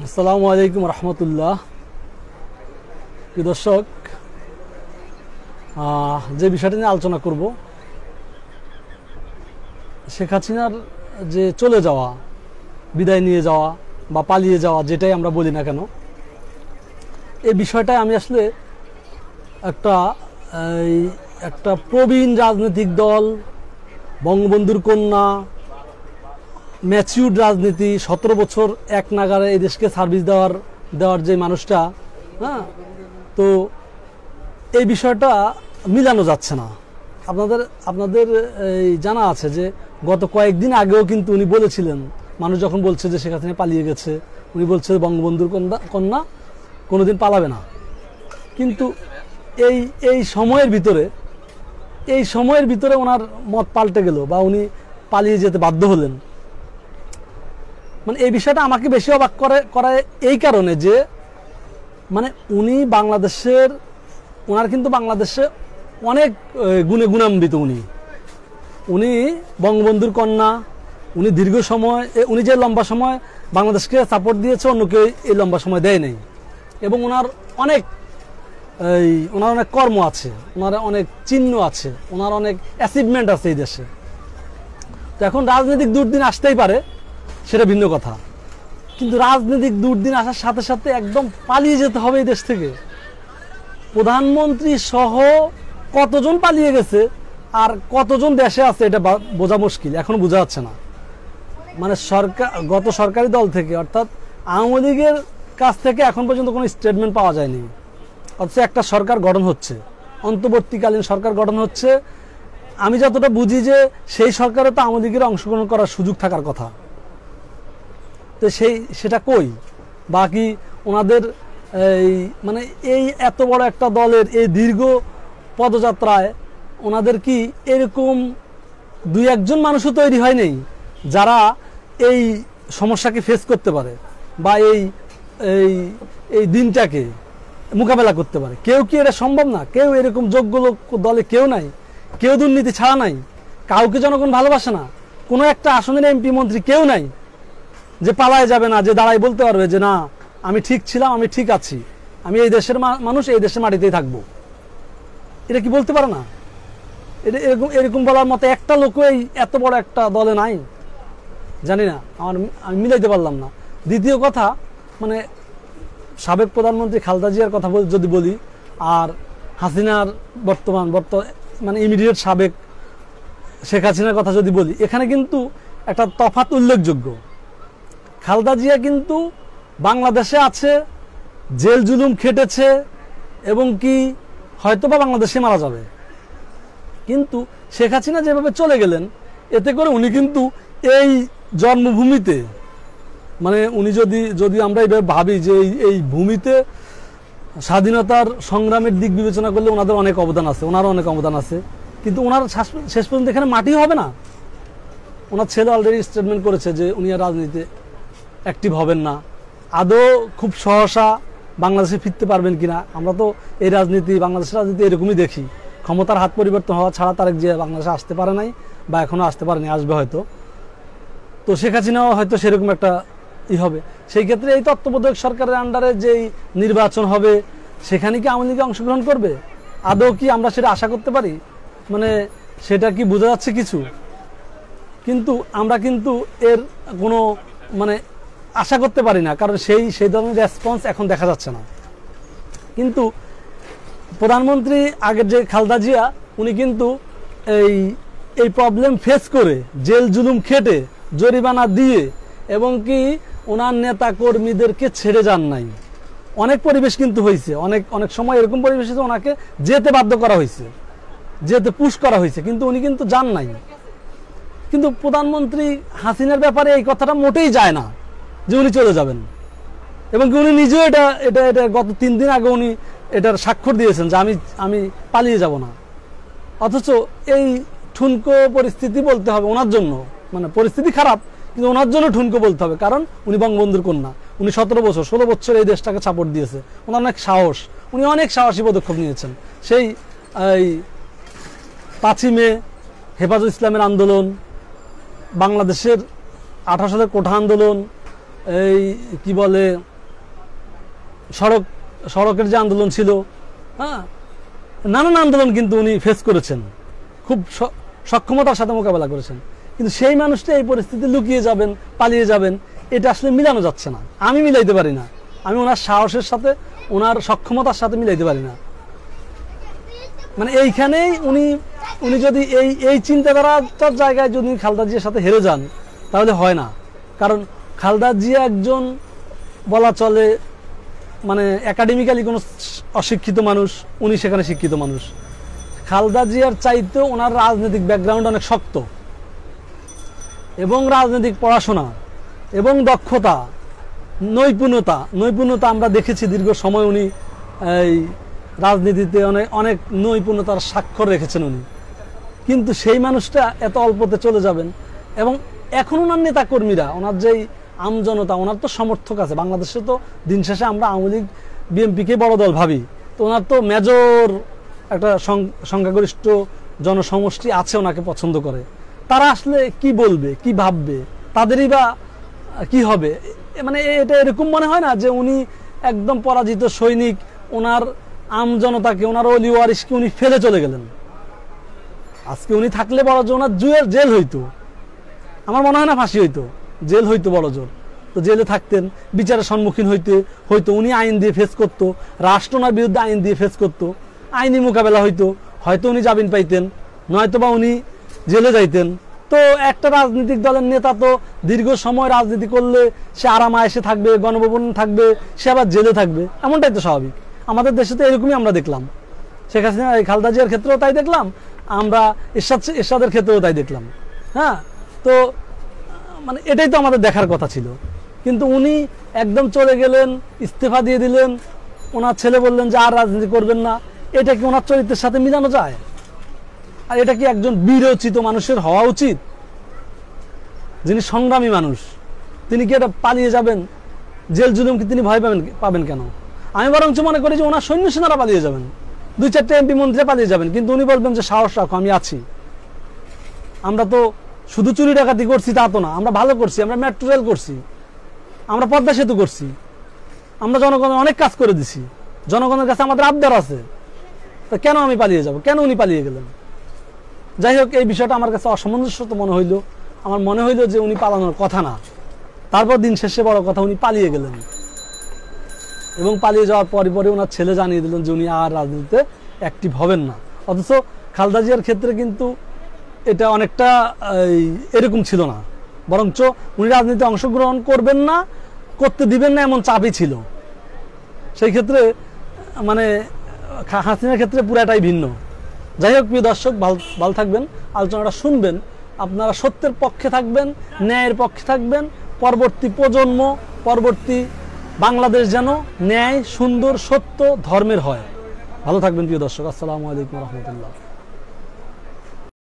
আসসালামু আলাইকুম রহমতুল্লাহ। প্রিয় দর্শক, যে বিষয়টা নিয়ে আলোচনা করব, শেখ হাসিনার যে চলে যাওয়া, বিদায় নিয়ে যাওয়া বা পালিয়ে যাওয়া, যেটাই আমরা বলি না কেন, এই বিষয়টায় আমি আসলে একটা প্রবীণ রাজনৈতিক দল, বঙ্গবন্ধুর কন্যা, ম্যাচিউরড রাজনীতি, 17 বছর এক নাগারে এই দেশকে সার্ভিস দেওয়ার যে মানুষটা, তো এই বিষয়টা মিলানো যাচ্ছে না। আপনাদের এই জানা আছে যে গত কয়েকদিন আগেও কিন্তু উনি বলেছিলেন, মানুষ যখন বলছে যে শেখ হাসিনা পালিয়ে গেছে, উনি বলছে বঙ্গবন্ধুর কন্যা কোনোদিন পালাবে না। কিন্তু এই সময়ের ভিতরে ওনার মত পাল্টে গেল বা উনি পালিয়ে যেতে বাধ্য হলেন। মানে এই বিষয়টা আমাকে বেশি অবাক করে এই কারণে যে মানে ওনার কিন্তু বাংলাদেশে অনেক গুণে গুণান্বিত। উনি বঙ্গবন্ধুর কন্যা, উনি দীর্ঘ সময়, উনি যে লম্বা সময় বাংলাদেশকে সাপোর্ট দিয়েছে, অন্য কেউ এই লম্বা সময় দেয় নাই। এবং ওনার অনেক কর্ম আছে, ওনার অনেক চিহ্ন আছে, ওনার অনেক অ্যাচিভমেন্ট আছে এই দেশে। তো এখন রাজনৈতিক দুর্দিন আসতেই পারে, সেটা ভিন্ন কথা, কিন্তু রাজনৈতিক দুর্দিন আসার সাথে সাথে একদম পালিয়ে যেতে হবে এই দেশ থেকে। প্রধানমন্ত্রী সহ কতজন পালিয়ে গেছে আর কতজন দেশে আছে এটা বোঝা মুশকিল, এখনো বোঝা যাচ্ছে না। মানে গত সরকারি দল থেকে, অর্থাৎ আওয়ামী লীগের কাছ থেকে এখন পর্যন্ত কোনো স্টেটমেন্ট পাওয়া যায়নি। অথচ একটা সরকার গঠন হচ্ছে, অন্তর্বর্তীকালীন সরকার গঠন হচ্ছে। আমি যতটা বুঝি যে সেই সরকারে তো আওয়ামী লীগের অংশগ্রহণ করার সুযোগ থাকার কথা, তো সেটা কই? বাকি ওনাদের এই এত বড় একটা দলের এই দীর্ঘ পদযাত্রায় ওনাদের কি এরকম দুই একজন মানুষও তৈরি হয়নি যারা এই সমস্যাকে ফেস করতে পারে বা এই দিনটাকে মোকাবেলা করতে পারে? কেউ কি এটা সম্ভব না? কেউ এরকম যোগ্য লোক দলে কেউ নাই, কেউ দুর্নীতি ছাড়া নাই, কাউকে জনগণ ভালোবাসে না, কোনো একটা আসনের এমপি মন্ত্রী কেউ নাই যে পালায় যাবে না, যে দাঁড়াই বলতে পারবে যে না আমি ঠিক ছিলাম, আমি ঠিক আছি, আমি এই দেশের মানুষ, এই দেশের মাটিতেই থাকবো। এটা কি বলতে পারে না? এরকম বলার মতো একটা লোক এই এত বড় একটা দলে নাই, জানি না, আমি মিলাইতে পারলাম না। দ্বিতীয় কথা, মানে সাবেক প্রধানমন্ত্রী খালেদা জিয়ার কথা যদি বলি, আর হাসিনার মানে ইমিডিয়েট সাবেক শেখ হাসিনার কথা যদি বলি, এখানে কিন্তু একটা তফাৎ উল্লেখযোগ্য। খালেদা জিয়া কিন্তু বাংলাদেশে আছে, জেল জুলুম খেটেছে এবং কি হয়তোবা বাংলাদেশে মারা যাবে। কিন্তু শেখ হাসিনা যেভাবে চলে গেলেন, এতে করে উনি কিন্তু এই জন্মভূমিতে, মানে উনি যদি আমরা এইভাবে ভাবি যে এই ভূমিতে স্বাধীনতার সংগ্রামের দিক বিবেচনা করলে ওনাদের অনেক অবদান আছে, ওনারও অনেক অবদান আছে, কিন্তু ওনার শেষ পর্যন্ত এখানে মাটি হবে না। ওনার ছেলে অলরেডি স্টেটমেন্ট করেছে যে উনি আর রাজনীতিতে অ্যাক্টিভ হবেন না। আদৌ খুব সহসা বাংলাদেশে ফিরতে পারবেন কিনা? আমরা তো এই বাংলাদেশের রাজনীতি এরকমই দেখি, ক্ষমতার হাত পরিবর্তন হওয়া ছাড়া তারেক জিয়া বাংলাদেশে আসতে পারে নাই বা এখনো আসতে পারেনি, আসবে হয়তো। তো শেখ হাসিনাও হয়তো সেরকম একটা হবে। সেই ক্ষেত্রে এই তত্ত্বাবধায়ক সরকারের আন্ডারে যেই নির্বাচন হবে, সেখানে কি আওয়ামী লীগ অংশগ্রহণ করবে? আদৌ কি আমরা সেটা আশা করতে পারি? মানে সেটা কি বোঝা যাচ্ছে কিছু? কিন্তু আমরা কিন্তু এর কোনো মানে আশা করতে পারি না, কারণ সেই ধরনের রেসপন্স এখন দেখা যাচ্ছে না। কিন্তু প্রধানমন্ত্রী আগের যে খালেদা জিয়া, উনি কিন্তু এই প্রবলেম ফেস করে, জেল জুলুম খেটে, জরিমানা দিয়ে, এবং কি ওনার নেতা কর্মীদেরকে ছেড়ে যান নাই। অনেক পরিবেশ কিন্তু হয়েছে, অনেক সময় এরকম পরিবেশ হয়েছে ওনাকে যেতে বাধ্য করা হয়েছে, যেতে পুশ করা হয়েছে, কিন্তু উনি কিন্তু যান নাই। কিন্তু প্রধানমন্ত্রী হাসিনার ব্যাপারে এই কথাটা মোটেই যায় না যে উনি চলে যাবেন, এবং কি উনি নিজেও এটা গত 3 দিন আগে উনি এটার স্বাক্ষর দিয়েছেন যে আমি পালিয়ে যাব না। অথচ এই ঠুনকো পরিস্থিতি বলতে হবে ওনার জন্য, মানে পরিস্থিতি খারাপ কিন্তু ওনার জন্য ঠুনকো বলতে হবে, কারণ উনি বঙ্গবন্ধুর কন্যা, উনি 16 বছর এই দেশটাকে সাপোর্ট দিয়েছে, ওনার অনেক সাহস, উনি অনেক সাহসী পদক্ষেপ নিয়েছেন। সেই 5ই মে হেফাজত ইসলামের আন্দোলন, বাংলাদেশের 28 কোঠা আন্দোলন, এই কি বলে সড়কের যে আন্দোলন ছিল, হ্যাঁ, নানান আন্দোলন কিন্তু উনি ফেস করেছেন, খুব সক্ষমতার সাথে মোকাবেলা করেছেন। কিন্তু সেই মানুষটা এই পরিস্থিতি লুকিয়ে যাবেন, পালিয়ে যাবেন, এটা আসলে মিলানো যাচ্ছে না। আমি মিলাইতে পারি না, আমি ওনার সাহসের সাথে, ওনার সক্ষমতার সাথে মিলাইতে পারি না। মানে এইখানেই উনি যদি এই চিন্তাধারাটার জায়গায় যদি খালেদা জিয়ার সাথে হেরে যান তাহলে হয় না। কারণ খালেদা জিয়া একজন বলা চলে মানে একাডেমিক্যালি কোনো অশিক্ষিত মানুষ, উনি সেখানে শিক্ষিত মানুষ। খালেদা জিয়ার চাইতে ওনার রাজনৈতিক ব্যাকগ্রাউন্ড অনেক শক্ত, এবং রাজনৈতিক পড়াশোনা এবং দক্ষতা, নৈপুণ্যতা আমরা দেখেছি দীর্ঘ সময়। উনি এই রাজনীতিতে অনেক নৈপুণ্যতার স্বাক্ষর রেখেছেন উনি। কিন্তু সেই মানুষটা এত অল্পতে চলে যাবেন। এবং এখন ওনার নেতাকর্মীরা, ওনার যেই আমজনতা, ওনার তো সমর্থক আছে বাংলাদেশে। তো দিন শেষে আমরা আওয়ামী লীগ বিএনপিকে বড় দল ভাবি, তো ওনার তো মেজর একটা সংখ্যাগরিষ্ঠ জনসমষ্টি আছে ওনাকে পছন্দ করে। তারা আসলে কি বলবে, কি ভাববে, তাদেরই বা কি হবে? মানে এটা এরকম মনে হয় না যে উনি একদম পরাজিত সৈনিক, ওনার আমজনতাকে, ওনার অলি ওয়ারিসকে উনি ফেলে চলে গেলেন। আজকে উনি থাকলে বড় জোর ওনার জেল হইতো, আমার মনে হয় না ফাঁসি হইতো, জেল হইতো বড় জোর। তো জেলে থাকতেন, বিচারের সম্মুখীন হইতো উনি আইন দিয়ে ফেস করতো, রাষ্ট্র ওনার বিরুদ্ধে আইন দিয়ে ফেস করতো, আইনি মোকাবেলা হয়তো উনি জামিন পাইতেন, নয়তো বা উনি জেলে যাইতেন। তো একটা রাজনৈতিক দলের নেতা তো দীর্ঘ সময় রাজনীতি করলে সে আরাম আয়েসে থাকবে, গণভবন থাকবে, সে আবার জেলে থাকবে, এমনটাই তো স্বাভাবিক। আমাদের দেশে তো এরকমই আমরা দেখলাম, শেখ হাসিনা, খালেদা জিয়ার ক্ষেত্রেও তাই দেখলাম, আমরা এরশাদের ক্ষেত্রেও তাই দেখলাম। হ্যাঁ, তো মানে এটাই তো আমাদের দেখার কথা ছিল। কিন্তু উনি একদম চলে গেলেন, ইস্তফা দিয়ে দিলেন, ওনার ছেলে বললেন যে আর রাজনীতি করবেন না। এটা কি ওনার চরিত্রের সাথে মিলানো যায়? আর এটা কি একজন বীরোচিত মানুষের হওয়া উচিত, যিনি সংগ্রামী মানুষ? তিনি কি এটা পালিয়ে যাবেন? জেল জুলুম কি তিনি ভয় পাবেন কেন? আমি বরঞ্চ মনে করি যে ওনার সৈন্য সেনারা পালিয়ে যাবেন, 2-4টা এমপি মন্ত্রী পালিয়ে যাবেন, কিন্তু উনি বলবেন যে সাহস রাখো, আমি আছি। আমরা তো শুধু চুরি ডাকাতি করছি তা তো না, আমরা ভালো করছি, আমরা মেট্রো রেল করছি, আমরা পদ্মা সেতু করছি, আমরা জনগণের অনেক কাজ করে দিছি, জনগণের কাছে আমাদের আবদার আছে। তো কেন আমি পালিয়ে যাব? কেন উনি পালিয়ে গেলেন? যাই হোক, এই বিষয়টা আমার কাছে অসামঞ্জস্য মনে হইল। আমার মনে হইল যে উনি পালানোর কথা না। তারপর দিন শেষে বড় কথা, উনি পালিয়ে গেলেন, এবং পালিয়ে যাওয়ার পরে ওনার ছেলে জানিয়ে দিলেন যে উনি আর রাজনীতিতে অ্যাক্টিভ হবেন না। অথচ খালেদা জিয়ার ক্ষেত্রে কিন্তু এটা অনেকটা এরকম ছিল না, বরঞ্চ উনি রাজনীতিতে অংশগ্রহণ করবেন না, করতে দিবেন না, এমন চাপই ছিল। সেই ক্ষেত্রে মানে হাসিনার ক্ষেত্রে পুরাটাই ভিন্ন। যাই হোক, প্রিয় দর্শক, ভালো থাকবেন, আলোচনাটা শুনবেন, আপনারা সত্যের পক্ষে থাকবেন, ন্যায়ের পক্ষে থাকবেন। পরবর্তী প্রজন্ম, পরবর্তী বাংলাদেশ যেন ন্যায়, সুন্দর, সত্য, ধর্মের হয়। ভালো থাকবেন প্রিয় দর্শক। আসসালামু আলাইকুম রহমতুল্লাহ।